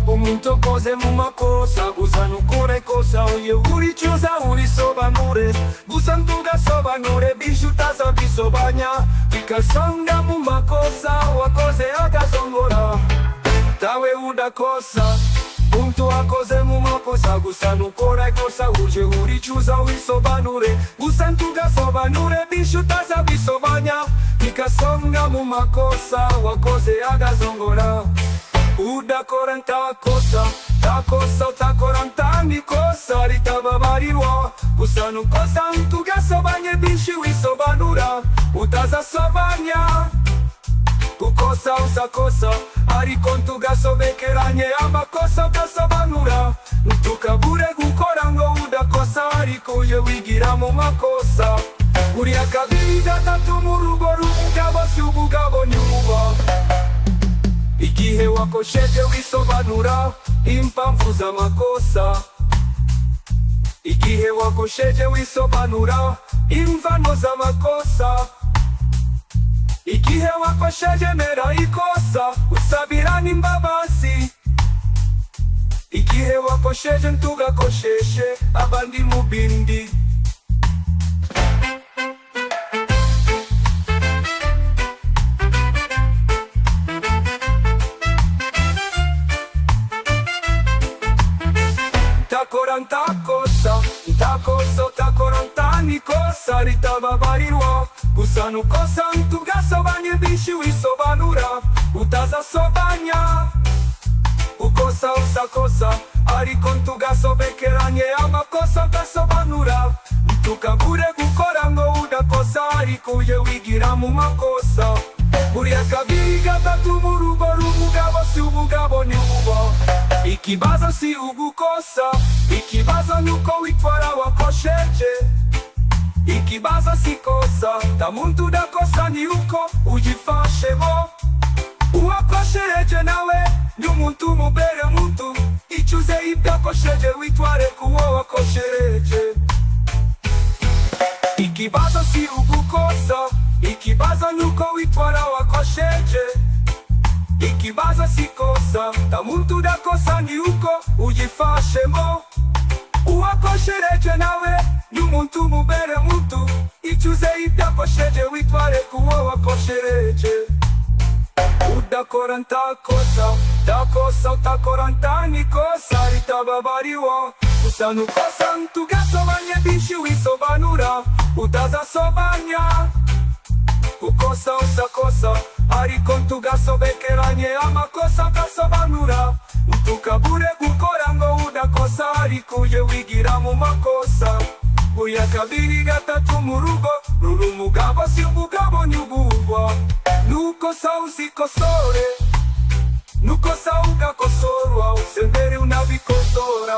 umuntu akoze mu makosa gusa nukuri kosa uye uricuza urisobanure gusa ntugasobanure bisho utazabisobanya bikasanga mu makosa wakoze agazongora tawe udakosa umuntu akoze mu makosa gusa nukuri kosa uje uricuza urisobanure gusa ntugasobanure bisho utazabisobanya bikasanga mu makosa wakoze agazongora udakora ntakosa utakora ntanikosa ritababarirwa gusa nukosa ntugasobanye byinshi wisobanura utazasobanya gukosa usakosa ariko ntugasobekeranye amakosa ugasobanura ntukabure gukora ngo udakosa ariko uje wigira mu makosa buriya kabiri gatatu mu rugo rw'umugabo si ubugabo ni ububa igihe wakosheje wisobanura impamvu z'amakosa igihe wakosheje wisobanura imvano z'amakosa igihe wakosheje mera ikosa usabirana imbabazi igihe wakosheje ntugakosheshe abandi mu bindi utakora ntanikosa ritababarirwa gusa nukosa ntugasobanye byinshi wisobanura utazasobanya ukosa usakosa ariko ntugasobekeranye amakosa ugasobanura ntukabure gukora ngo udakosa ariko uje wigira mu makosa buriya kabiri gatatu mu rugo rw'umugabo si ubugabo ni ububa ikibazo si ugukosa ikibazo nuko witwara wakosheje ikibazo si kosa ta muntu udakosa ni uko ujifashemo uwakosheje nawe ni umuntu mubere muntu icuze ibyo akosheje witware kuwo wakoshereje ikibazo si ugukosa ikibazo nuko witwara wakosheje ikibazo si kosa ta muntu udakosa ni uko ujifashemo uwakoshereje nawe ni umuntu mubere muntu icuze ibyo akosheje witware kuwo wakoshereje udakora ntakosa utakora ntanikosa ritababarirwa gusa nukosa ntugasobanye byinshi wisobanura utazasobanya ukosa usakosa ariko ntugasobekeranye amakosa ugasobanura ntukabure gukora ngo udakosa ariko uje wigira mu makosa buriya kabiri gatatu mu rugo rw'umugabo si ubugabo ni ububwa nukosa usikosore nukosa ugakosorwa usembere unabikosora